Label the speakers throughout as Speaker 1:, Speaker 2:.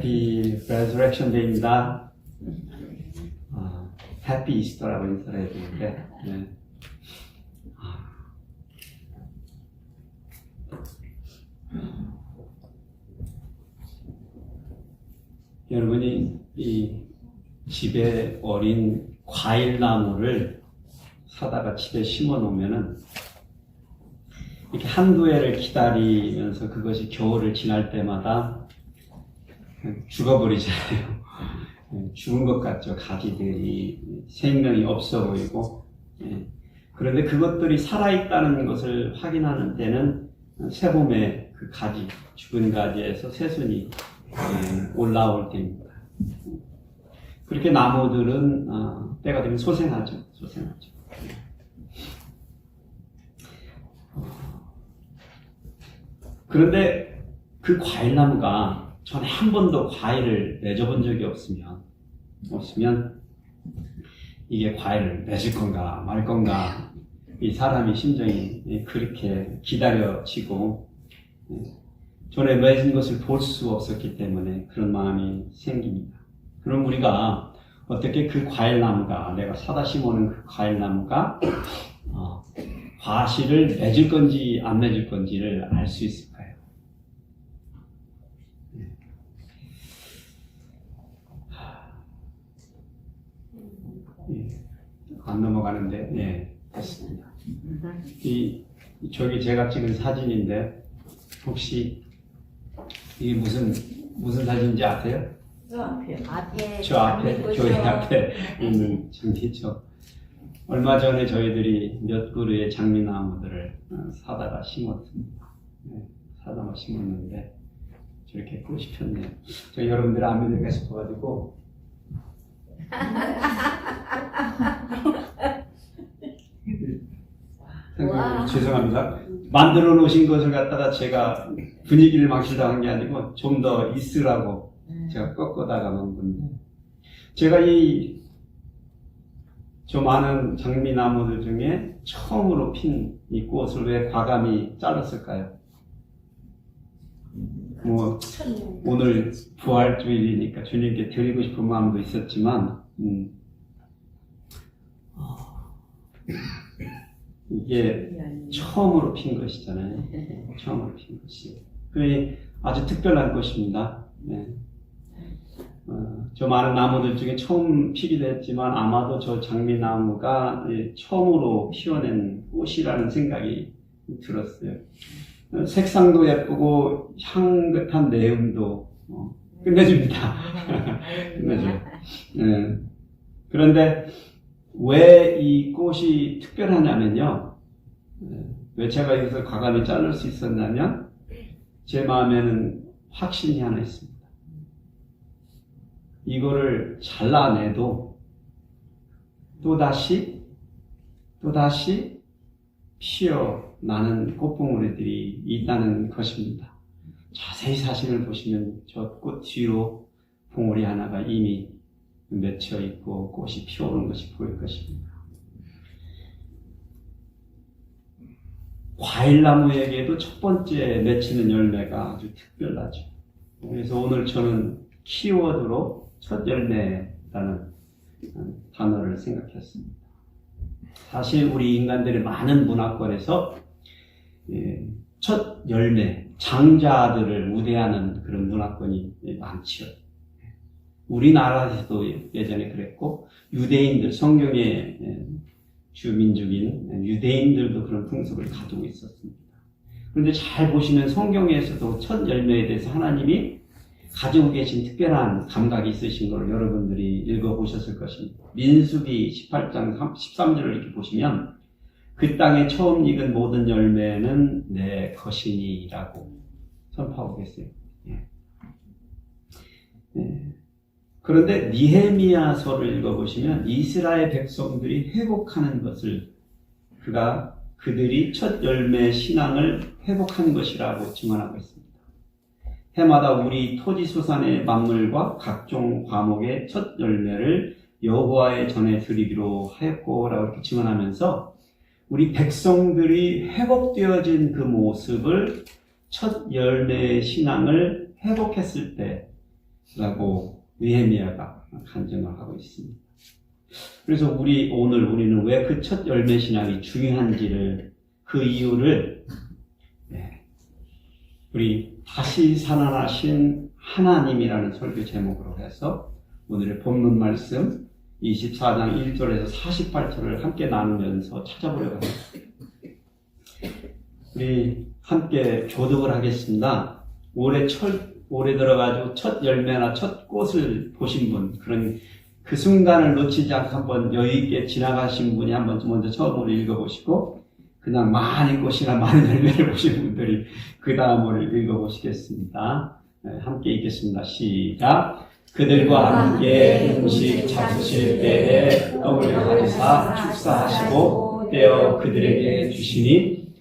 Speaker 1: 해피 레저렉션 데이입니다. 해피 이스터라고 인사를 해야 되는데, 네. 여러분이 이 집에 어린 과일나무를 사다가 집에 심어 놓으면은 이렇게 한두 해를 기다리면서 그것이 겨울을 지날 때마다 죽어버리잖아요. 죽은 것 같죠. 가지들이 생명이 없어 보이고. 그런데 그것들이 살아있다는 것을 확인하는 때는 새봄에 그 가지, 죽은 가지에서 새순이 올라올 때입니다. 그렇게 나무들은 때가 되면 소생하죠. 그런데 그 과일나무가 전에 한 번도 과일을 맺어본 적이 없으면 이게 과일을 맺을 건가 말 건가, 이 사람의 심정이 그렇게 기다려지고 전에 맺은 것을 볼 수 없었기 때문에 그런 마음이 생깁니다. 그럼 우리가 어떻게 그 과일나무가, 내가 사다 심어놓은 그 과일나무가 과실을 맺을 건지 안 맺을 건지를 알 수 있을까요? 안 넘어가는데, 네, 됐습니다. 저기 제가 찍은 사진인데, 혹시 이게 무슨 사진인지 아세요?
Speaker 2: 저 앞에
Speaker 1: 교회 앞에 있는 장미죠. 얼마 전에 저희들이 몇 그루의 장미나무들을 사다가 심었습니다. 사다가 심었는데 저렇게 꽃이 폈네요. 저 여러분들 안 믿을까 싶어가지고 죄송합니다. 만들어 놓으신 것을 갖다가 제가 분위기를 망치려고 한 게 아니고 좀 더 있으라고 제가 꺾어다가 놓은 건데, 제가 저 많은 장미나무들 중에 처음으로 핀 이 꽃을 왜 과감히 잘랐을까요? 오늘 부활주일이니까 주님께 드리고 싶은 마음도 있었지만, 이게 처음으로 핀 것이잖아요. 처음으로 핀 것이. 그러니 아주 특별한 것입니다. 네. 저 많은 나무들 중에 처음 피기도 했지만 아마도 저 장미나무가 처음으로 피워낸 꽃이라는 생각이 들었어요. 색상도 예쁘고 향긋한 내음도 끝내줍니다. 끝내줘요. 네. 그런데 왜 이 꽃이 특별하냐면요. 왜 제가 여기서 과감히 자를 수 있었냐면, 제 마음에는 확신이 하나 있습니다. 이거를 잘라내도 또다시 피어나는 꽃봉오리들이 있다는 것입니다. 자세히 사진을 보시면 저 꽃 뒤로 봉오리 하나가 이미 맺혀 있고 꽃이 피어오는 것이 보일 것입니다. 과일나무에게도 첫 번째 맺히는 열매가 아주 특별하죠. 그래서 오늘 저는 키워드로 첫 열매라는 단어를 생각했습니다. 사실 우리 인간들의 많은 문화권에서 첫 열매, 장자들을 우대하는 그런 문화권이 많지요. 우리나라에서도 예전에 그랬고, 유대인들, 성경의 주민족인 유대인들도 그런 풍습을 가지고 있었습니다. 그런데 잘 보시면 성경에서도 첫 열매에 대해서 하나님이 가지고 계신 특별한 감각이 있으신 걸 여러분들이 읽어보셨을 것입니다. 민수기 18장 13절을 이렇게 보시면, 그 땅에 처음 익은 모든 열매는 내 것이니라고 선포하고 계세요. 그런데 느헤미야서를 읽어보시면 이스라엘 백성들이 회복하는 것을, 그들이 첫 열매 신앙을 회복한 것이라고 증언하고 있습니다. 해마다 우리 토지소산의 만물과 각종 과목의 첫 열매를 여호와의 전에 드리기로 하였고라고 이렇게 증언하면서, 우리 백성들이 회복되어진 그 모습을, 첫 열매의 신앙을 회복했을 때 라고 느헤미야가 간증을 하고 있습니다. 그래서 오늘 우리는 왜 그 첫 열매 신앙이 중요한지를, 그 이유를 우리 다시 살아나신 하나님이라는 설교 제목으로 해서 오늘의 본문 말씀 24장 1절에서 48절을 함께 나누면서 찾아보려고 합니다. 우리 함께 교독을 하겠습니다. 올해 들어가지고 첫 열매나 첫 꽃을 보신 분, 그런 그 순간을 놓치지 않고 한번 여유있게 지나가신 분이 한번 먼저 처음으로 읽어보시고, 그냥 많은 꽃이나 많은 열매를 보신 분들이 그 다음을 읽어보시겠습니다. 함께 읽겠습니다. 시작. 그들과 함께 음식 잡수실 때에 떡을 가지사 축사하시고 떼어 그들에게 주시니,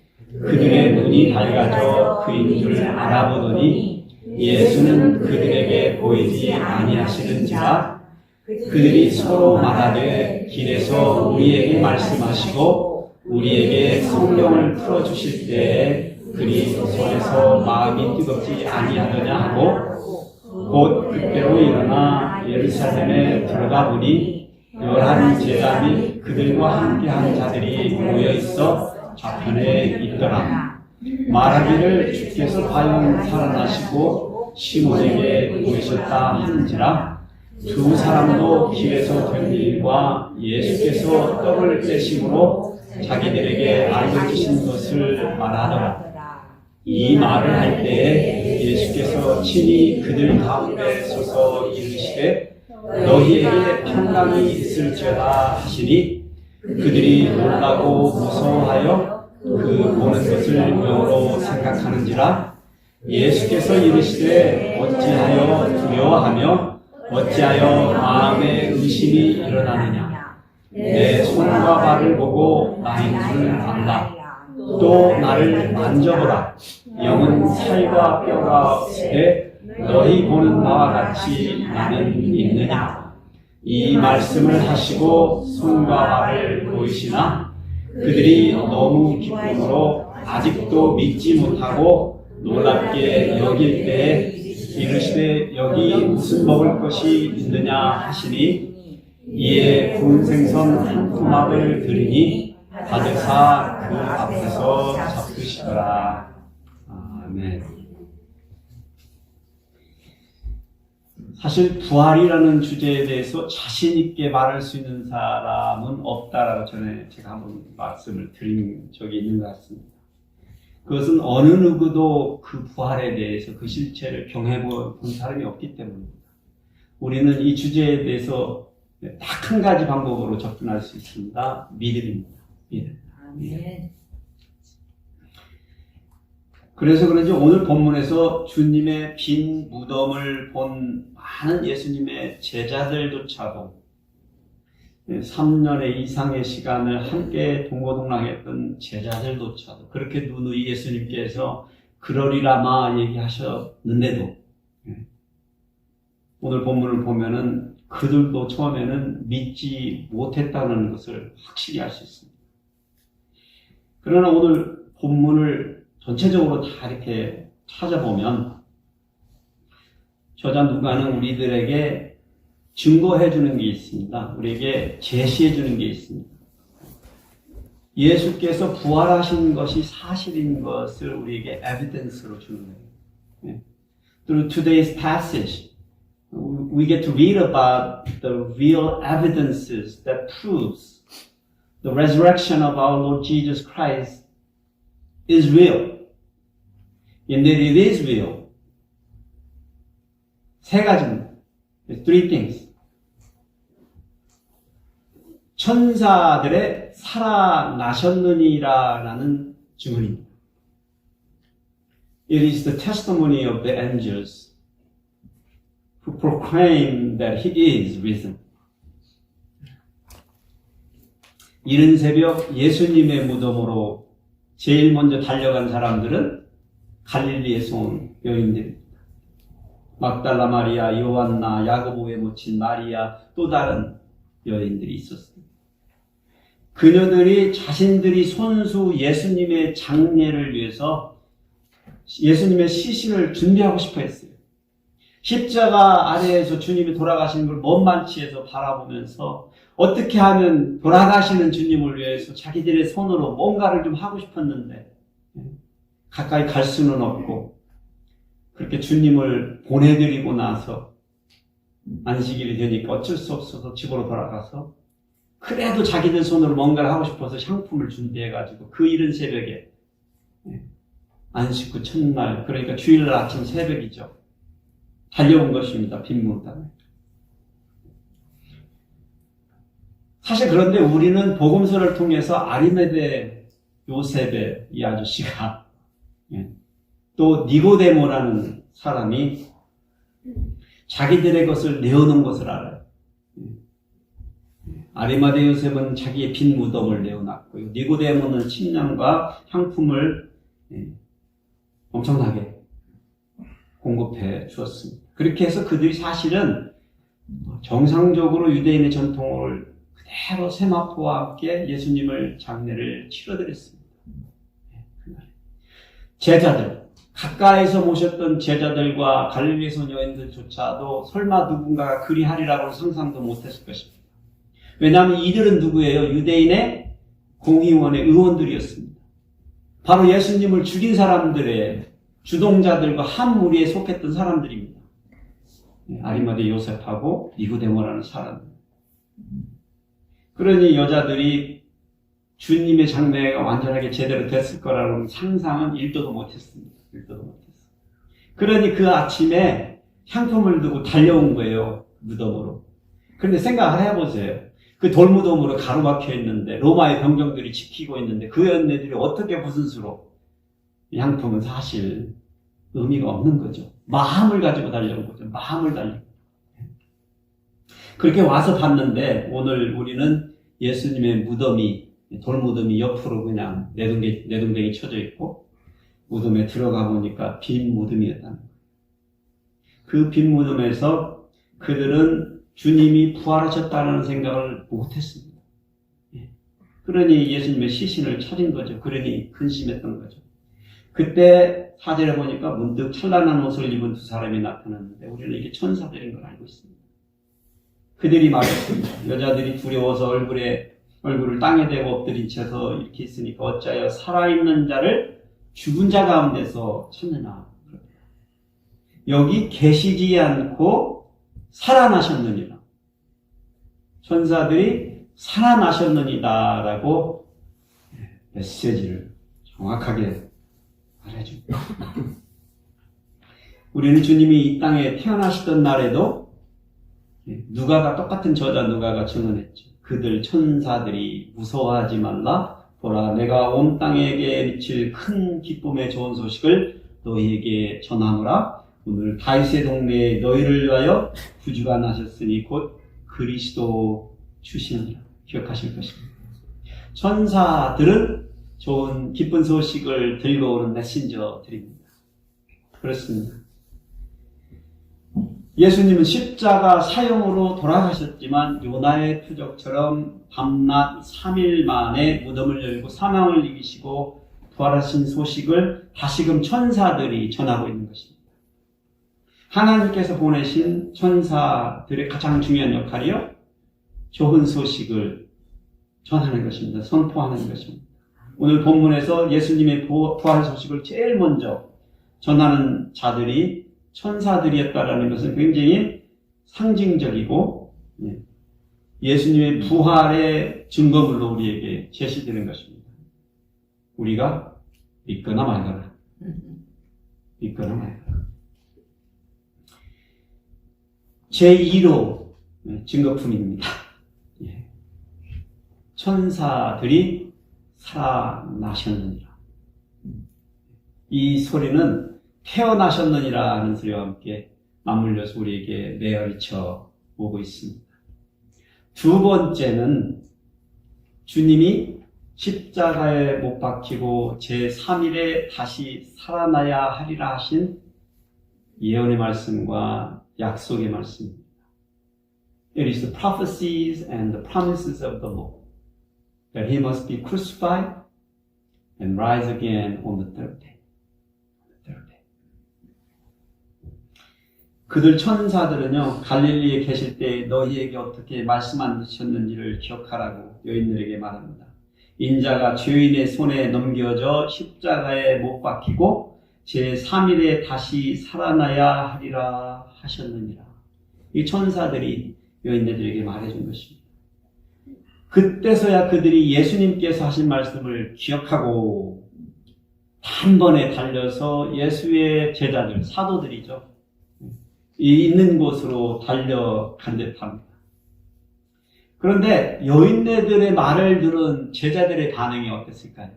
Speaker 1: 그들의 눈이 밝아져 그인 줄 알아보더니 예수는 그들에게 보이지 아니하시는지라. 그들이 서로 말하되 길에서 우리에게 말씀하시고 우리에게 성경을 풀어주실 때에 그리 손에서 마음이 뜨겁지 아니하더냐 하고, 곧 그때로 일어나 예루살렘에 들어가 보니 11 제자 및 그들과 함께한 자들이 모여있어 좌편에 있더라. 말하기를 주께서 과연 살아나시고 시몬에게 보이셨다 하는지라. 두 사람도 길에서 된 일과 예수께서 떡을 떼심으로 자기들에게 알려주신 것을 말하더라. 이 말을 할 때에 예수께서 친히 그들 가운데 서서 이르시되 너희에게 평강이 있을지어다 하시니, 그들이 놀라고 무서워하여 그 보는 것을 영으로 생각하는지라. 예수께서 이르시되 어찌하여 두려워하며 어찌하여 마음에 의심이 일어나느냐. 내 손과 발을 보고 나인 줄 안다. 또 나를 만져보라. 영은 살과 뼈가 없으되 너희 보는 바와 같이 나는 있느냐. 이 말씀을 하시고 손과 발을 보이시나 그들이 너무 기쁨으로 아직도 믿지 못하고 놀랍게 여길 때에 이르시되 여기 무슨 먹을 것이 있느냐 하시니, 이에 구운 생선 한 토막을 드리니 받으사 그 앞에서 잡수시더라. 아멘. 사실 부활이라는 주제에 대해서 자신 있게 말할 수 있는 사람은 없다라고 전에 제가 한번 말씀을 드린 적이 있는 것 같습니다. 그것은 어느 누구도 그 부활에 대해서 그 실체를 경험해 본 사람이 없기 때문입니다. 우리는 이 주제에 대해서 딱 한 가지 방법으로 접근할 수 있습니다. 믿음입니다. 믿음.
Speaker 2: 아멘.
Speaker 1: 그래서 그런지 오늘 본문에서 주님의 빈 무덤을 본 많은 예수님의 제자들조차도 3년의 이상의 시간을 함께 동고동락했던 제자들조차도 그렇게 누누이 예수님께서 그러리라마 얘기하셨는데도 오늘 본문을 보면은 그들도 처음에는 믿지 못했다는 것을 확실히 알 수 있습니다. 그러나 오늘 본문을 전체적으로 다 이렇게 찾아보면 저자 누가는 우리들에게 증거해 주는 게 있습니다. 우리에게 제시해 주는 게 있습니다. 예수께서 부활하신 것이 사실인 것을 우리에게 에비던스로 주는 거예요. Through today's passage, we get to read about the real evidences that proves the resurrection of our Lord Jesus Christ is real. Indeed, it is real. 세 가지입니다. Three things. 천사들의 살아나셨느니라라는 증언입니다. It is the testimony of the angels who proclaim that he is risen. 이른 새벽 예수님의 무덤으로 제일 먼저 달려간 사람들은 갈릴리에서 온 여인들입니다. 막달라 마리아, 요한나, 야고보의 모친 마리아, 또 다른 여인들이 있었습니다. 그녀들이 자신들이 손수 예수님의 장례를 위해서 예수님의 시신을 준비하고 싶어 했어요. 십자가 아래에서 주님이 돌아가시는 걸 먼만치에서 바라보면서 어떻게 하면 돌아가시는 주님을 위해서 자기들의 손으로 뭔가를 좀 하고 싶었는데 가까이 갈 수는 없고 그렇게 주님을 보내드리고 나서 안식일이 되니까 어쩔 수 없어서 집으로 돌아가서 그래도 자기들 손으로 뭔가를 하고 싶어서 향품을 준비해가지고 그 이른 새벽에 안식 후 첫날 그러니까 주일날 아침 새벽이죠. 달려온 것입니다. 빈 무덤에. 사실 그런데 우리는 복음서를 통해서 아리메데 요셉의 이 아저씨가 또 니고데모라는 사람이 자기들의 것을 내어놓은 것을 알아요. 아리마데 요셉은 자기의 빈 무덤을 내어놨고요. 니고데모는 침량과 향품을 엄청나게 공급해 주었습니다. 그렇게 해서 그들이 사실은 정상적으로 유대인의 전통을 그대로 세마포와 함께 예수님을 장례를 치러드렸습니다. 제자들, 가까이서 모셨던 제자들과 갈릴리 소녀인들조차도 설마 누군가가 그리하리라고는 상상도 못했을 것입니다. 왜냐하면 이들은 누구예요? 유대인의 공의원의 의원들이었습니다. 바로 예수님을 죽인 사람들의 주동자들과 한 무리에 속했던 사람들입니다. 아리마데 요셉하고 니고데모라는 사람들. 그러니 여자들이 주님의 장례가 완전하게 제대로 됐을 거라는 상상은 일도도 못했습니다. 일도도 못했어요. 그러니 그 아침에 향품을 두고 달려온 거예요. 무덤으로. 그런데 생각을 해보세요. 그 돌무덤으로 가로막혀 있는데 로마의 병정들이 지키고 있는데 그 연애들이 어떻게 무슨 수로 향품은 사실 의미가 없는 거죠. 마음을 가지고 달려온 거죠. 마음을 달리고. 그렇게 와서 봤는데 오늘 우리는 예수님의 무덤이 돌무덤이 옆으로 그냥 내동댕이 쳐져 있고 무덤에 들어가 보니까 빈 무덤이었다는 거예요. 그 빈 무덤에서 그들은 주님이 부활하셨다는 생각을 못했습니다. 그러니 예수님의 시신을 차린 거죠. 그러니 근심했던 거죠. 그때 사절에 보니까 문득 찬란한 옷을 입은 두 사람이 나타났는데 우리는 이게 천사들인 걸 알고 있습니다. 그들이 말했습니다. 여자들이 두려워서 얼굴을 땅에 대고 엎드린 채서 이렇게 있으니까 어찌하여 살아있는 자를 죽은 자 가운데서 찾느냐. 여기 계시지 않고 살아나셨느니라. 천사들이 살아나셨느니라 라고 메시지를 정확하게 말해줍니다. 우리는 주님이 이 땅에 태어나시던 날에도 누가가 똑같은 저자 누가가 증언했죠. 그들 천사들이 무서워하지 말라. 보라, 내가 온 땅에게 미칠 큰 기쁨의 좋은 소식을 너희에게 전하노라. 오늘 다윗의 동네에 너희를 위하여 구주가 나셨으니 곧 그리스도 주시느니라. 기억하실 것입니다. 천사들은 좋은 기쁜 소식을 들고 오는 메신저들입니다. 그렇습니다. 예수님은 십자가 사형으로 돌아가셨지만 요나의 표적처럼 밤낮 3일 만에 무덤을 열고 사망을 이기시고 부활하신 소식을 다시금 천사들이 전하고 있는 것입니다. 하나님께서 보내신 천사들의 가장 중요한 역할이요, 좋은 소식을 전하는 것입니다. 선포하는 것입니다. 오늘 본문에서 예수님의 부활 소식을 제일 먼저 전하는 자들이 천사들이었다라는 것은 굉장히 상징적이고 예수님의 부활의 증거물로 우리에게 제시되는 것입니다. 우리가 믿거나 말거나. 믿거나 말거나. 제2로 증거품입니다. 천사들이 살아나셨느니라. 이 소리는 태어나셨느니라 하는 소리와 함께 맞물려서 우리에게 내어리쳐 오고 있습니다. 두 번째는 주님이 십자가에 못 박히고 제3일에 다시 살아나야 하리라 하신 예언의 말씀과 약속의 말씀입니다. It is the prophecies and the promises of the Lord that he must be crucified and rise again on the third day. 그들 천사들은요, 갈릴리에 계실 때 너희에게 어떻게 말씀하셨는지를 기억하라고 여인들에게 말합니다. 인자가 죄인의 손에 넘겨져 십자가에 못 박히고 제3일에 다시 살아나야 하리라 하셨느니라. 이 천사들이 여인들에게 말해준 것입니다. 그때서야 그들이 예수님께서 하신 말씀을 기억하고 단번에 달려서 예수의 제자들, 사도들이죠. 이 있는 곳으로 달려간 듯합니다. 그런데 여인네들의 말을 들은 제자들의 반응이 어땠을까요?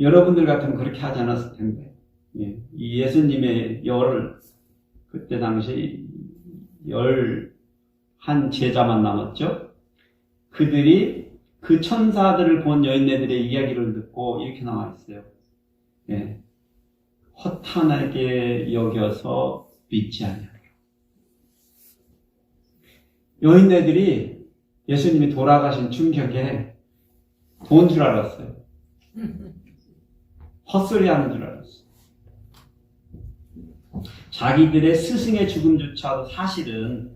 Speaker 1: 여러분들 같으면 그렇게 하지 않았을 텐데, 이 예수님의 그때 당시 11 제자만 남았죠. 그들이 그 천사들을 본 여인네들의 이야기를 듣고 이렇게 나와 있어요. 허탄하게 여겨서 믿지 아니하리라. 여인네들이 예수님이 돌아가신 충격에 본 줄 알았어요. 헛소리하는 줄 알았어요. 자기들의 스승의 죽음조차도 사실은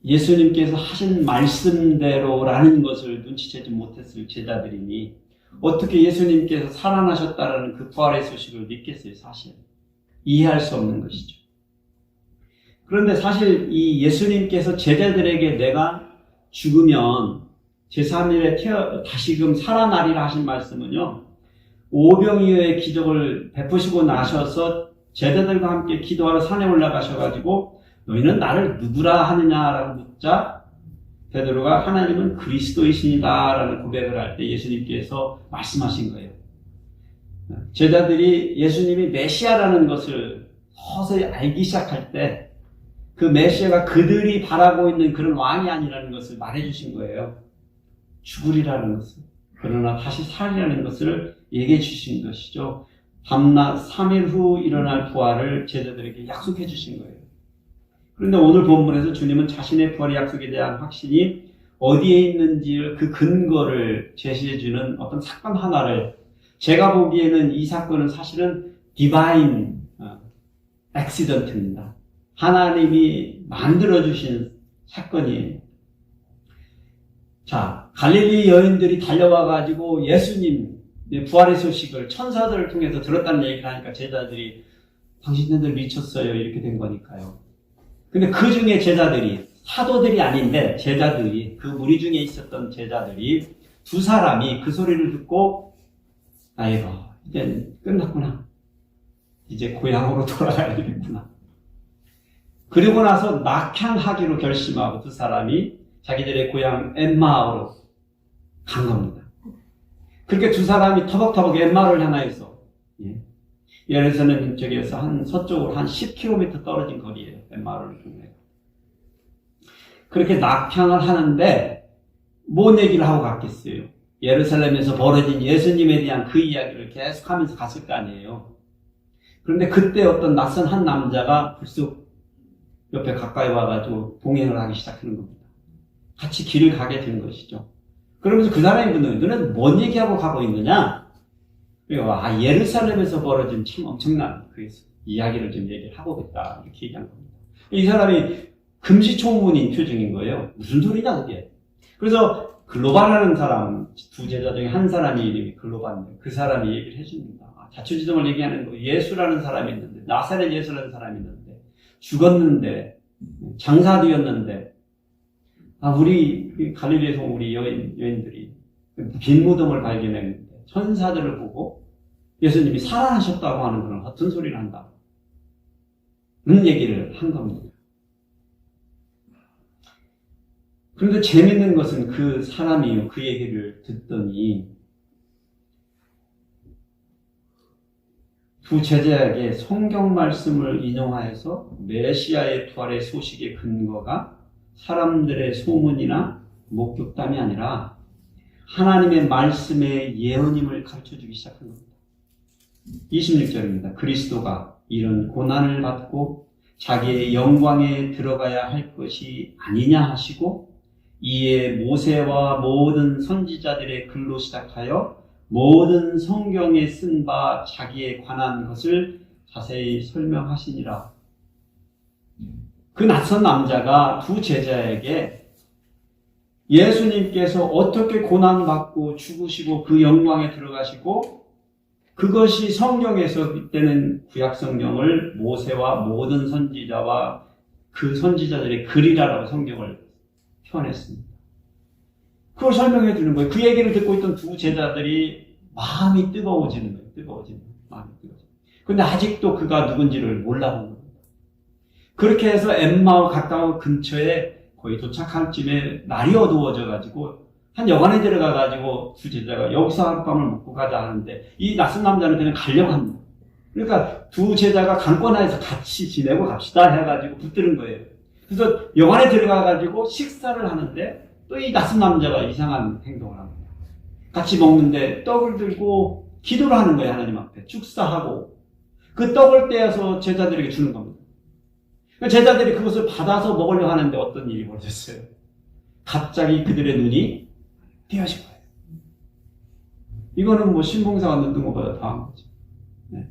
Speaker 1: 예수님께서 하신 말씀대로라는 것을 눈치채지 못했을 제자들이니 어떻게 예수님께서 살아나셨다라는 그 부활의 소식을 믿겠어요, 사실. 이해할 수 없는 것이죠. 그런데 사실 이 예수님께서 제자들에게 내가 죽으면 제3일에 다시금 살아나리라 하신 말씀은요, 오병이어의 기적을 베푸시고 나셔서 제자들과 함께 기도하러 산에 올라가셔가지고 너희는 나를 누구라 하느냐라고 묻자 베드로가 하나님은 그리스도이십니다 라는 고백을 할 때 예수님께서 말씀하신 거예요. 제자들이 예수님이 메시아라는 것을 서서히 알기 시작할 때 그 메시아가 그들이 바라고 있는 그런 왕이 아니라는 것을 말해주신 거예요. 죽으리라는 것을. 그러나 다시 살리라는 것을 얘기해 주신 것이죠. 밤낮 3일 후 일어날 부활을 제자들에게 약속해 주신 거예요. 그런데 오늘 본문에서 주님은 자신의 부활의 약속에 대한 확신이 어디에 있는지 그 근거를 제시해 주는 어떤 사건 하나를, 제가 보기에는 이 사건은 사실은 디바인 액시던트입니다. 하나님이 만들어주신 사건이에요. 자, 갈릴리 여인들이 달려와가지고 예수님의 부활의 소식을 천사들을 통해서 들었다는 얘기를 하니까 제자들이 당신들 미쳤어요 이렇게 된 거니까요. 근데 그 중에 제자들이, 사도들이 아닌데 제자들이, 그 무리 중에 있었던 제자들이 두 사람이 그 소리를 듣고 아이고 이제 끝났구나, 이제 고향으로 돌아가야 되겠구나, 그리고 나서 낙향하기로 결심하고 두 사람이 자기들의 고향 엠마오로 간 겁니다. 그렇게 두 사람이 터벅터벅 엠마오를 향하여서, 예루살렘 쪽에서 한 서쪽으로 한 10km 떨어진 거리예요. 엠마오를 통해. 그렇게 낙향을 하는데 뭔 얘기를 하고 갔겠어요? 예루살렘에서 벌어진 예수님에 대한 그 이야기를 계속하면서 갔을 거 아니에요. 그런데 그때 어떤 낯선 한 남자가 불쑥 옆에 가까이 와가지고 동행을 하기 시작하는 겁니다. 같이 길을 가게 된 것이죠. 그러면서 그 사람이 묻는, 너는 뭔 얘기하고 가고 있느냐? 예루살렘에서 벌어진 참 엄청난 그 이야기를 좀 얘기를 하고 있다, 이렇게 얘기한 겁니다. 이 사람이 금시초문인 표정인 거예요. 무슨 소리냐 그게. 그래서 글로바라는 사람, 두 제자 중에 한 사람이 이름이 글로바인데 그 사람이 얘기를 해줍니다. 자초지종을 얘기하는 거, 예수라는 사람이 있는데, 나사렛 예수라는 사람이 있는데 죽었는데, 장사되었는데, 우리 갈릴리에서 우리 여인들이 빈 무덤을 발견했는데 천사들을 보고 예수님이 살아나셨다고 하는 그런 허튼 소리를 한다, 그런 얘기를 한 겁니다. 그런데 재밌는 것은 그 사람이 그 얘기를 듣더니 두 제자에게 성경 말씀을 인용하여서 메시아의 부활의 소식의 근거가 사람들의 소문이나 목격담이 아니라 하나님의 말씀의 예언임을 가르쳐주기 시작한 겁니다. 26절입니다. 그리스도가 이런 고난을 받고 자기의 영광에 들어가야 할 것이 아니냐 하시고 이에 모세와 모든 선지자들의 글로 시작하여 모든 성경에 쓴 바 자기에 관한 것을 자세히 설명하시니라. 그 낯선 남자가 두 제자에게 예수님께서 어떻게 고난받고 죽으시고 그 영광에 들어가시고 그것이 성경에서 그때는 구약 성경을 모세와 모든 선지자와 그 선지자들의 글이라고 성경을 표현했습니다. 그걸 설명해 주는 거예요. 그 얘기를 듣고 있던 두 제자들이 마음이 뜨거워지는 거예요. 마음이 뜨거워지는 거예요. 근데 아직도 그가 누군지를 몰라본 겁니다. 그렇게 해서 엠마오 가까운 근처에 거의 도착할 쯤에 날이 어두워져 가지고 한 여관에 들어가 가지고 두 제자가 여기서 하룻밤을 묵고 가자 하는데 이 낯선 남자는 그냥 가려고 합니다. 그러니까 두 제자가 강권하에서 같이 지내고 갑시다 해가지고 붙드는 거예요. 그래서 여관에 들어가 가지고 식사를 하는데 또 이 낯선 남자가 이상한 행동을 합니다. 같이 먹는데 떡을 들고 기도를 하는 거예요. 하나님 앞에 축사하고 그 떡을 떼어서 제자들에게 주는 겁니다. 제자들이 그것을 받아서 먹으려 하는데 어떤 일이 벌어졌어요. 갑자기 그들의 눈이 띄어진 거예요. 이거는 뭐 신봉사가 눈 뜬 것보다 더한 거죠. 네.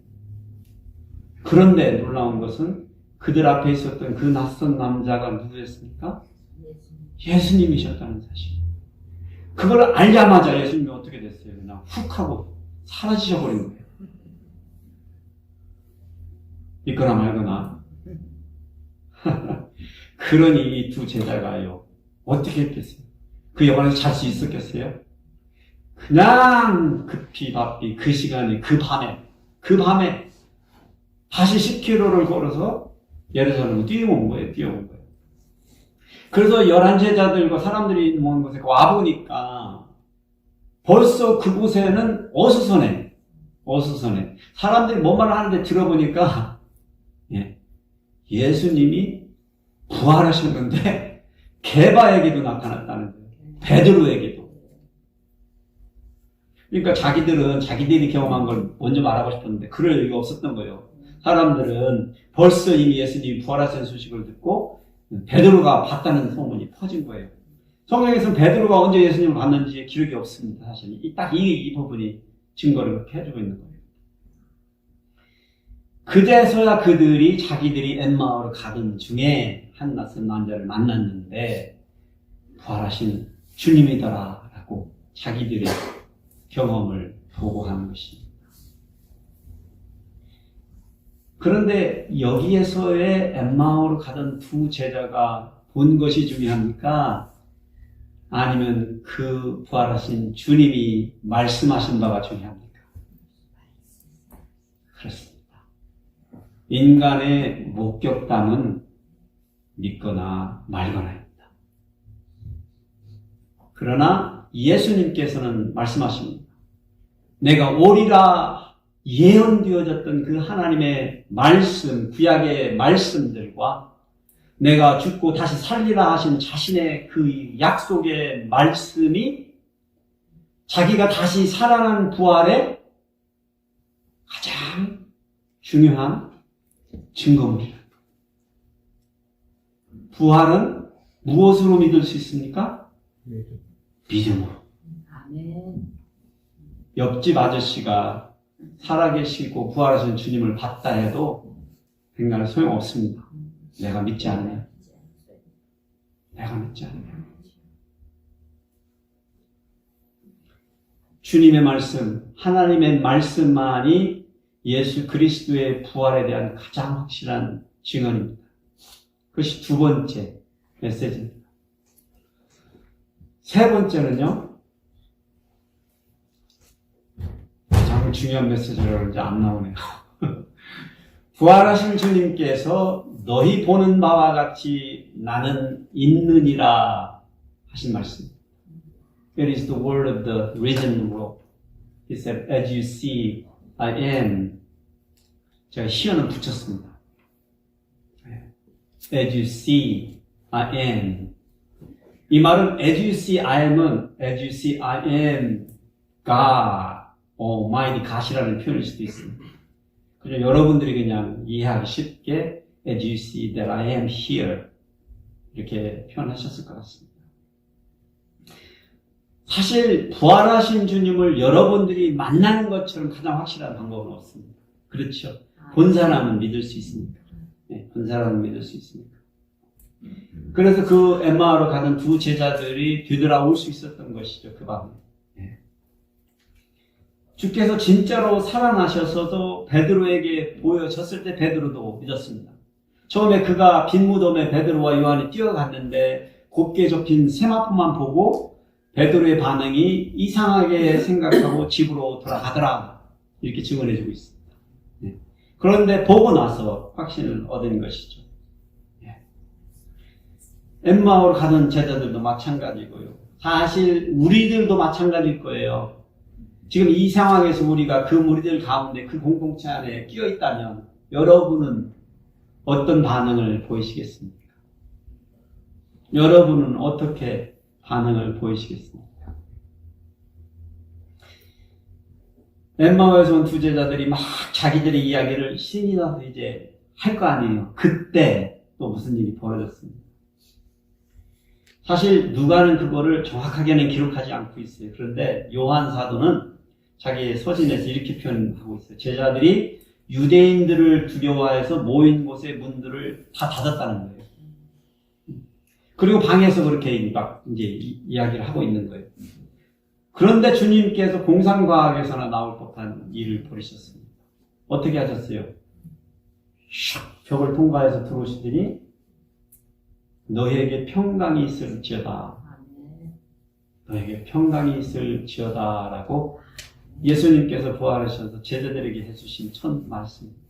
Speaker 1: 그런데 놀라운 것은 그들 앞에 있었던 그 낯선 남자가 누구였습니까? 예수님이셨다는 사실. 그걸 알자마자 예수님이 어떻게 됐어요? 그냥 훅 하고 사라지셔버린 거예요. 있거나 말거나. 그러니 이 두 제자가요, 어떻게 했겠어요? 그 여관에서 잘 수 있었겠어요? 그냥 급히 바삐 그 시간에 그 밤에 다시 10km를 걸어서 예루살렘으로 뛰어온 거예요. 그래서 11제자들과 사람들이 모은 곳에 와보니까 벌써 그곳에는 어수선해. 사람들이 뭔 말을 하는데 들어보니까 예수님이 부활하셨는데 게바에게도 나타났다는 거예요. 베드로에게도. 그러니까 자기들은 자기들이 경험한 걸 먼저 말하고 싶었는데 그럴 여유가 없었던 거예요. 사람들은 벌써 이미 예수님이 부활하신 소식을 듣고 베드로가 봤다는 소문이 퍼진 거예요. 성경에서는 베드로가 언제 예수님을 봤는지 기록이 없습니다. 사실 딱 이 부분이 증거를 그렇게 해주고 있는 거예요. 그제서야 그들이 자기들이 엠마오를 가던 중에 한 낯선 남자를 만났는데 부활하신 주님이더라라고 자기들의 경험을 보고하는 것입니다. 그런데 여기에서의 엠마오로 가던 두 제자가 본 것이 중요합니까? 아니면 그 부활하신 주님이 말씀하신 바가 중요합니까? 그렇습니다. 인간의 목격담은 믿거나 말거나입니다. 그러나 예수님께서는 말씀하십니다. 내가 오리라 예언되어졌던 그 하나님의 말씀, 구약의 말씀들과 내가 죽고 다시 살리라 하신 자신의 그 약속의 말씀이 자기가 다시 살아난 부활의 가장 중요한 증거물이다. 부활은 무엇으로 믿을 수 있습니까? 믿음으로.
Speaker 2: 아멘.
Speaker 1: 옆집 아저씨가 살아계시고 부활하신 주님을 봤다 해도 백날 소용없습니다. 내가 믿지 않아요. 주님의 말씀, 하나님의 말씀만이 예수 그리스도의 부활에 대한 가장 확실한 증언입니다. 그것이 두 번째 메시지입니다. 세 번째는요, 가장 중요한 메시지라고 이제 안 나오네요. 부활하신 주님께서 너희 보는 바와 같이 나는 있느니라 하신 말씀. It is the word of the risen Lord. He said, as you see, I am. 제가 시어는 붙였습니다. As you see, I am. 이 말은 as you see, I am은 as you see, I am God, Almighty God이라는 표현일 수도 있습니다. 그냥 여러분들이 그냥 이해하기 쉽게 as you see that I am here 이렇게 표현하셨을 것 같습니다. 사실 부활하신 주님을 여러분들이 만나는 것처럼 가장 확실한 방법은 없습니다. 그렇죠? 본 사람은 믿을 수 있습니까? 네, 본 사람은 믿을 수 있습니까? 그래서 그 엠마오로 가던 두 제자들이 되돌아올 수 있었던 것이죠. 그 밤에. 네. 주께서 진짜로 살아나셔서도 베드로에게 보여졌을 때 베드로도 믿었습니다. 처음에 그가 빈 무덤에 베드로와 요한이 뛰어갔는데 곱게 접힌 세마포만 보고 베드로의 반응이 이상하게 생각하고 집으로 돌아가더라. 이렇게 증언해주고 있습니다. 네. 그런데 보고 나서 확신을 얻은 것이죠. 네. 엠마오로 가던 제자들도 마찬가지고요. 사실 우리들도 마찬가지일 거예요. 지금 이 상황에서 우리가 그 무리들 가운데 그 공동체 안에 끼어 있다면 여러분은 어떤 반응을 보이시겠습니까? 여러분은 어떻게 반응을 보이시겠습니까? 엠마오에서 온 두 제자들이 막 자기들의 이야기를 신이 나서 이제 할 거 아니에요. 그때 또 무슨 일이 벌어졌습니다. 사실 누가는 그거를 정확하게는 기록하지 않고 있어요. 그런데 요한 사도는 자기의 서신에서 이렇게 표현하고 있어요. 제자들이 유대인들을 두려워해서 모인 곳의 문들을 다 닫았다는 거예요. 그리고 방에서 그렇게 막 이제 이야기를 하고 있는 거예요. 그런데 주님께서 공상과학에서나 나올 법한 일을 벌이셨습니다. 어떻게 하셨어요? 슉 벽을 통과해서 들어오시더니 너희에게 평강이 있을지어다. 너희에게 평강이 있을지어다 라고 예수님께서 부활하셔서 제자들에게 해주신 첫 말씀입니다.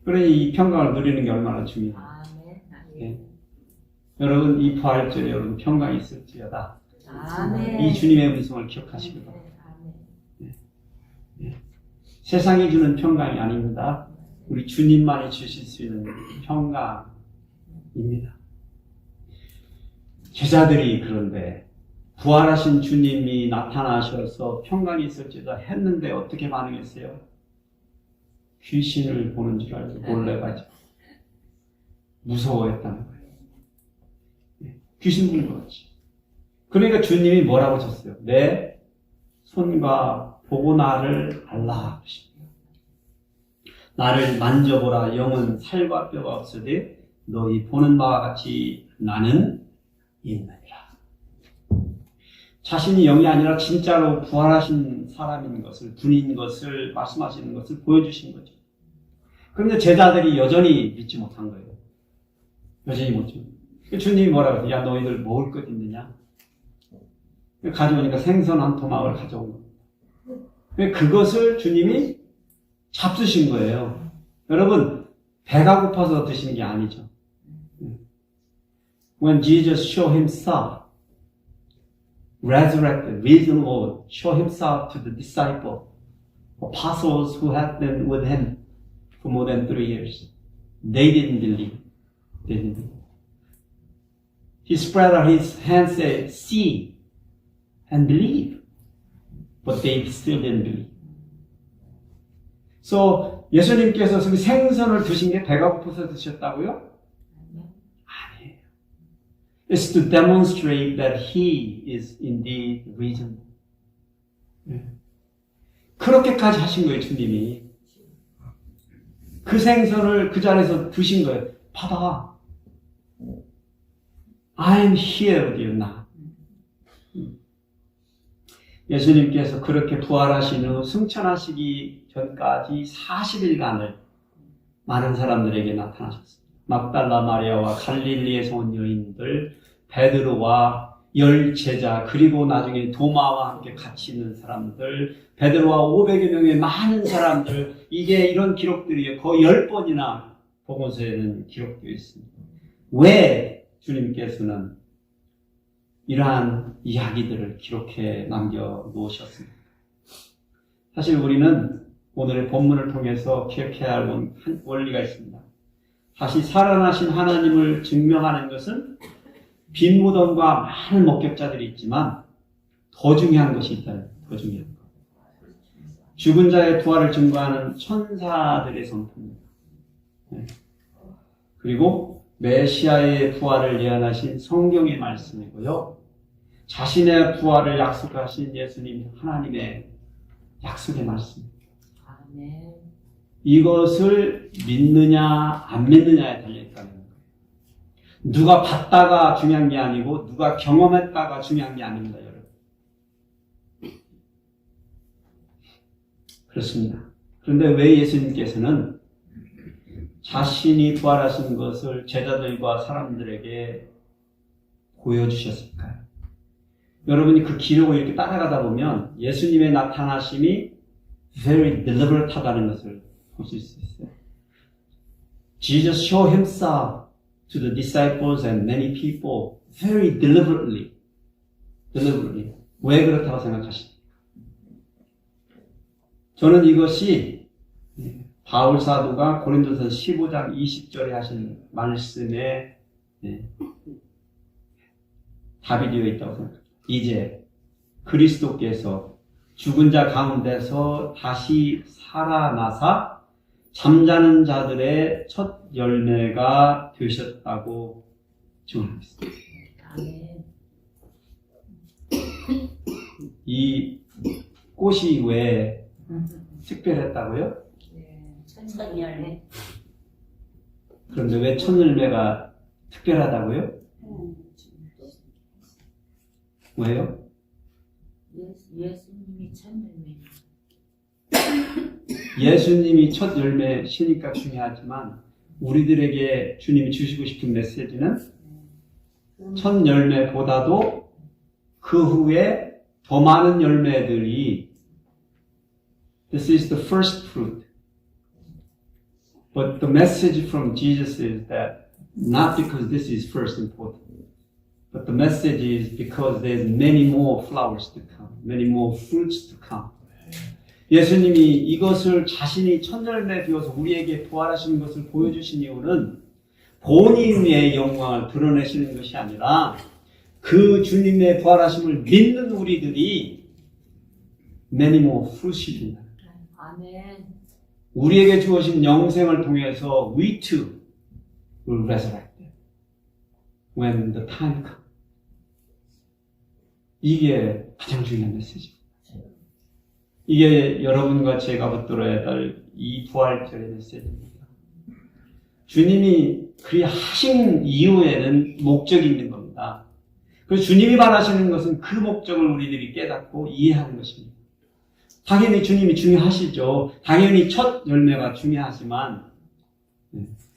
Speaker 1: 그러니 이 평강을 누리는 게 얼마나 중요해요. 네. 여러분 이 부활절에 여러분 평강이 있을지어다. 이 주님의 음성을 기억하시기 바랍니다. 네. 네. 세상이 주는 평강이 아닙니다. 우리 주님만이 주실 수 있는 평강입니다. 제자들이 그런데 부활하신 주님이 나타나셔서 평강이 있을지어다 했는데 어떻게 반응했어요? 귀신을 보는 줄 알고 놀래가지고 무서워했다는 거예요. 귀신 보는 것 같이. 그러니까 주님이 뭐라고 하셨어요? 내 손과 보고 나를 알라 하십니다. 나를 만져보라. 영은 살과 뼈가 없으되 너희 보는 바와 같이 나는 있느니라. 자신이 영이 아니라 진짜로 부활하신 사람인 것을, 분인 것을, 말씀하시는 것을 보여주신 거죠. 그런데 제자들이 여전히 믿지 못한 거예요. 여전히 못 믿죠. 주님이 뭐라고 해요? 야, 너희들 먹을 것 있느냐? 가져오니까 생선 한 토막을 가져온 겁니다. 그것을 주님이 잡수신 거예요. 여러분, 배가 고파서 드시는 게 아니죠. When Jesus showed himself, resurrected, risen Lord, showed himself to the disciples, apostles who had been with him for more than 3 years, they didn't believe. They didn't believe. He spread out his hands and said, see and believe. But they still didn't believe. So, 예수님께서 생선을 드신 게 배가 고파서 드셨다고요? 아니에요. It's to demonstrate that He is indeed reasonable. 그렇게까지 하신 거예요, 주님이. 그 생선을 그 자리에서 드신 거예요. 봐봐. I'm here with you now. 예수님께서 그렇게 부활하신 후 승천하시기 전까지 40일간을 많은 사람들에게 나타나셨습니다. 막달라 마리아와 갈릴리에서 온 여인들, 베드로와 10제자, 그리고 나중에 도마와 함께 같이 있는 사람들, 베드로와 500여 명의 많은 사람들, 이게 이런 기록들이 거의 10번이나 복음서에는 기록되어 있습니다. 왜 주님께서는 이러한 이야기들을 기록해 남겨놓으셨습니까? 사실 우리는 오늘의 본문을 통해서 기억해야 할 원리가 있습니다. 다시 살아나신 하나님을 증명하는 것은 빈 무덤과 많은 목격자들이 있지만 더 중요한 것이 있다는, 더 중요한 것. 죽은 자의 부활을 증거하는 천사들의 선포입니다. 네. 그리고 메시아의 부활을 예언하신 성경의 말씀이고요. 자신의 부활을 약속하신 예수님 하나님의 약속의 말씀.
Speaker 2: 아멘.
Speaker 1: 이것을 믿느냐 안 믿느냐에 달려있다는 거예요. 누가 봤다가 중요한 게 아니고 누가 경험했다가 중요한 게 아닙니다. 여러분. 그렇습니다. 그런데 왜 예수님께서는 자신이 부활하신 것을 제자들과 사람들에게 보여주셨을까요? 여러분이 그 기록을 이렇게 따라가다 보면 예수님의 나타나심이 very deliberate하다는 것을 보실 수 있어요. Jesus showed himself to the disciples and many people very deliberately. 왜 그렇다고 생각하십니까? 저는 이것이 바울 사도가 고린도서 15장 20절에 하신 말씀에 답이 되어 있다고 생각합니다. 이제 그리스도께서 죽은 자 가운데서 다시 살아나사 잠자는 자들의 첫 열매가 되셨다고 증언했습니다.
Speaker 2: 아멘.
Speaker 1: 이 꽃이 왜 특별했다고요?
Speaker 2: 네. 천열매.
Speaker 1: 그런데 왜 첫 열매가 특별하다고요? 왜요?
Speaker 2: 예수님이 천열매.
Speaker 1: 예수님이 첫 열매시니까 중요하지만 우리들에게 주님이 주시고 싶은 메시지는 첫 열매보다도 그 후에 더 많은 열매들이 This is the first fruit. But the message from Jesus is that not because this is first important, but the message is because there's many more flowers to come, many more fruits to come. 예수님이 이것을 자신이 첫 열매 되어서 우리에게 부활하시는 것을 보여주신 이유는 본인의 영광을 드러내시는 것이 아니라 그 주님의 부활하심을 믿는 우리들이 many more fruit이 된다.
Speaker 2: 아멘.
Speaker 1: 우리에게 주어진 영생을 통해서 we too will resurrect when the time comes. 이게 가장 중요한 메시지입니다. 이게 여러분과 제가 붙들어야 할 이 부활절의 메시지입니다. 주님이 그리 하신 이후에는 목적이 있는 겁니다. 그래서 주님이 바라시는 것은 그 목적을 우리들이 깨닫고 이해하는 것입니다. 당연히 주님이 중요하시죠. 당연히 첫 열매가 중요하지만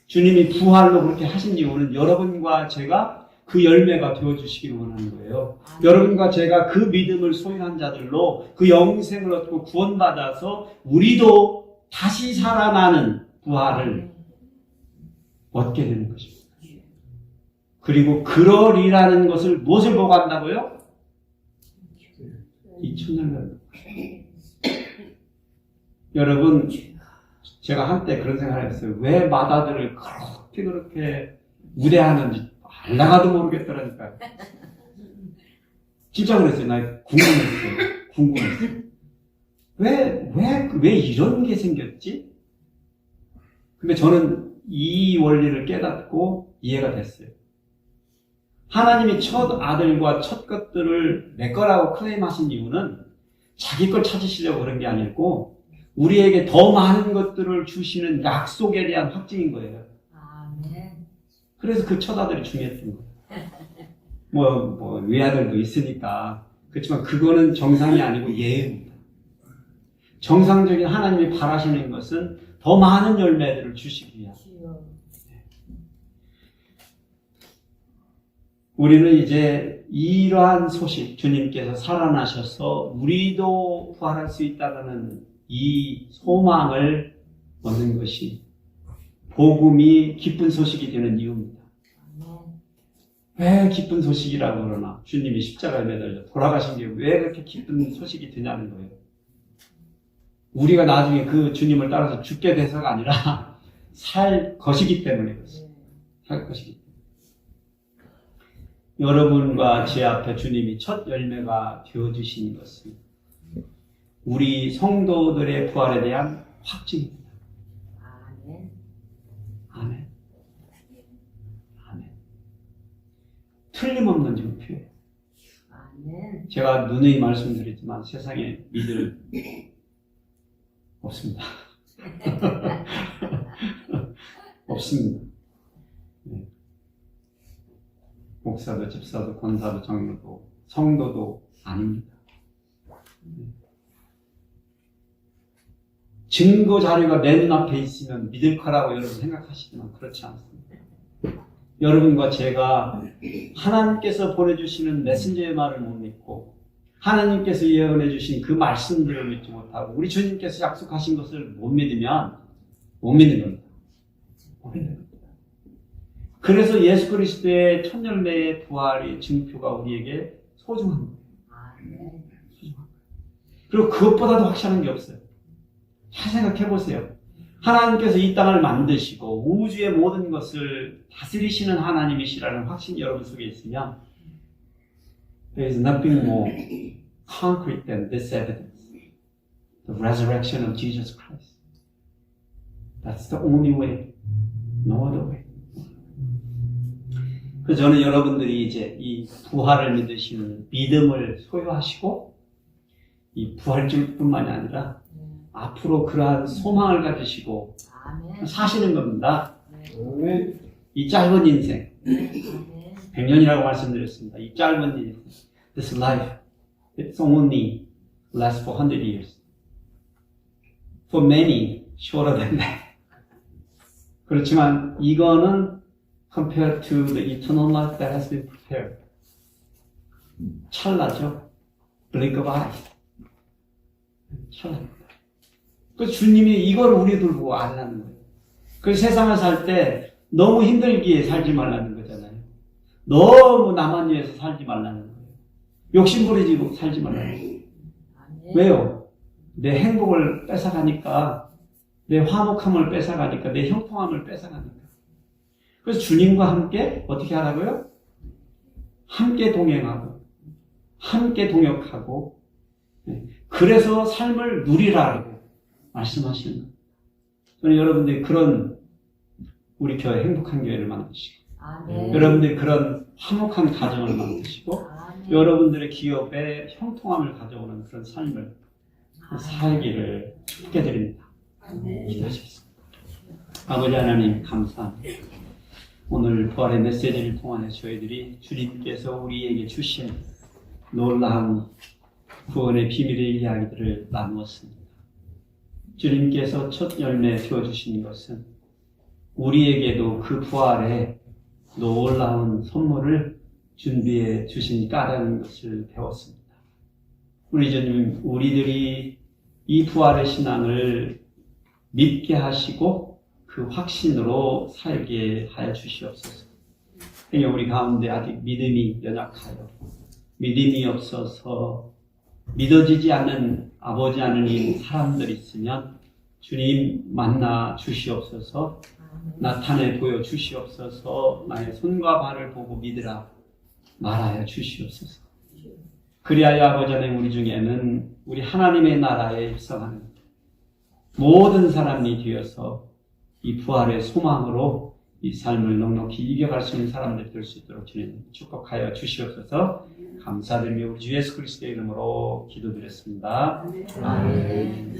Speaker 1: 주님이 부활로 그렇게 하신 이유는 여러분과 제가 그 열매가 되어주시기를 원하는 거예요. 여러분과 제가 그 믿음을 소유한 자들로 그 영생을 얻고 구원받아서 우리도 다시 살아나는 부활을 얻게 되는 것입니다. 그리고 그러리라는 것을 무엇을 보고 한다고요? 이 천년을. 여러분, 제가 한때 그런 생각을 했어요. 왜 마다들을 그렇게 우대하는지 알다가도 모르겠더라니까요. 진짜 그랬어요. 나 궁금했어요. 왜 이런 게 생겼지? 근데 저는 이 원리를 깨닫고 이해가 됐어요. 하나님이 첫 아들과 첫 것들을 내 거라고 클레임하신 이유는 자기 걸 찾으시려고 그런 게 아니고 우리에게 더 많은 것들을 주시는 약속에 대한 확증인 거예요.
Speaker 2: 아멘.
Speaker 1: 그래서 그 첫 아들이 중요했던 거예요. 외아들도 있으니까. 그렇지만 그거는 정상이 아니고 예입니다. 정상적인 하나님이 바라시는 것은 더 많은 열매들을 주시기 위한. 우리는 이제 이러한 소식, 주님께서 살아나셔서 우리도 부활할 수 있다는 이 소망을 얻는 것이 복음이 기쁜 소식이 되는 이유입니다. 왜 기쁜 소식이라고 그러나? 주님이 십자가에 매달려 돌아가신 게 왜 그렇게 기쁜 소식이 되냐는 거예요. 우리가 나중에 그 주님을 따라서 죽게 돼서가 아니라 살 것이기 때문에 그렇습니다. 살 것이기 때문에. 여러분과 제 앞에 주님이 첫 열매가 되어주신 것은 우리 성도들의 부활에 대한 확증입니다.
Speaker 2: 아멘.
Speaker 1: 아멘. 아멘. 틀림없는 증표예요. 제가 누누이 말씀드리지만 세상에 믿을 없습니다. 없습니다. 네. 목사도 집사도 권사도 장로도 성도도 아닙니다. 증거 자료가 내 눈앞에 있으면 믿을 거라고 여러분 생각하시지만 그렇지 않습니다. 여러분과 제가 하나님께서 보내주시는 메신저의 말을 못 믿고 하나님께서 예언해 주신 그 말씀들을 믿지 못하고 우리 주님께서 약속하신 것을 못 믿으면 못 믿는 겁니다. 못 믿는 겁니다. 그래서 예수 그리스도의 첫 열매의 부활의 증표가 우리에게 소중한 거예요.
Speaker 2: 아멘.
Speaker 1: 그리고 그것보다도 확실한 게 없어요. 잘 생각해 보세요. 하나님께서 이 땅을 만드시고 우주의 모든 것을 다스리시는 하나님이시라는 확신이 여러분 속에 있으면 There is nothing more concrete than this evidence. The resurrection of Jesus Christ. That's the only way. No other way. 그래서 저는 여러분들이 이제 이 부활을 믿으시는 믿음을 소유하시고 이 부활주뿐만이 아니라 앞으로 그러한 소망을 가지시고
Speaker 2: 아멘.
Speaker 1: 사시는 겁니다.
Speaker 2: 네.
Speaker 1: 이 짧은 인생,
Speaker 2: 아멘.
Speaker 1: 100년이라고 말씀드렸습니다. 이 짧은 인생, this life, it's only lasts for 100 years. For many, shorter than that. 그렇지만 이거는 compared to the eternal life that has been prepared. 찰나죠? blink of eye. 찰나입니다. 그 주님이 이걸 우리들 보고 알라는 거예요. 그 세상을 살 때 너무 힘들기에 살지 말라는 거잖아요. 너무 나만 위해서 살지 말라는 거예요. 욕심부리지고 살지 말라는 거예요.
Speaker 2: 아멘.
Speaker 1: 왜요? 내 행복을 뺏어가니까, 내 화목함을 뺏어가니까, 내 형통함을 뺏어가니까. 그래서 주님과 함께 어떻게 하라고요? 함께 동행하고, 함께 동역하고, 그래서 삶을 누리라고 말씀하시는 거예요. 저는 여러분들이 그런 우리 교회 행복한 교회를 만드시고,
Speaker 2: 아멘.
Speaker 1: 여러분들이 그런 화목한 가정을 만드시고,
Speaker 2: 아멘.
Speaker 1: 여러분들의 기업에 형통함을 가져오는 그런 삶을 살기를 축복해드립니다.
Speaker 2: 아멘.
Speaker 1: 기도하시겠습니다. 아버지 하나님 감사합니다. 오늘 부활의 메시지를 통하여 저희들이 주님께서 우리에게 주신 놀라운 구원의 비밀의 이야기들을 나누었습니다. 주님께서 첫 열매 주어주신 것은 우리에게도 그 부활의 놀라운 선물을 준비해 주신 까다는 것을 배웠습니다. 우리 주님, 우리들이 이 부활의 신앙을 믿게 하시고 그 확신으로 살게 하여 주시옵소서. 우리 가운데 아직 믿음이 연약하여 믿음이 없어서 믿어지지 않는 아버지 하나님 사람들 있으면 주님 만나 주시옵소서. 나타내 보여 주시옵소서. 나의 손과 발을 보고 믿으라 말하여 주시옵소서. 그리하여 아버지 하나님 우리 중에는 우리 하나님의 나라에 입성하는 모든 사람이 되어서 이 부활의 소망으로 이 삶을 넉넉히 이겨갈 수 있는 사람들이 될 수 있도록 주님 축복하여 주시옵소서. 감사드리며 우리 주 예수 그리스도의 이름으로 기도드렸습니다. 아멘.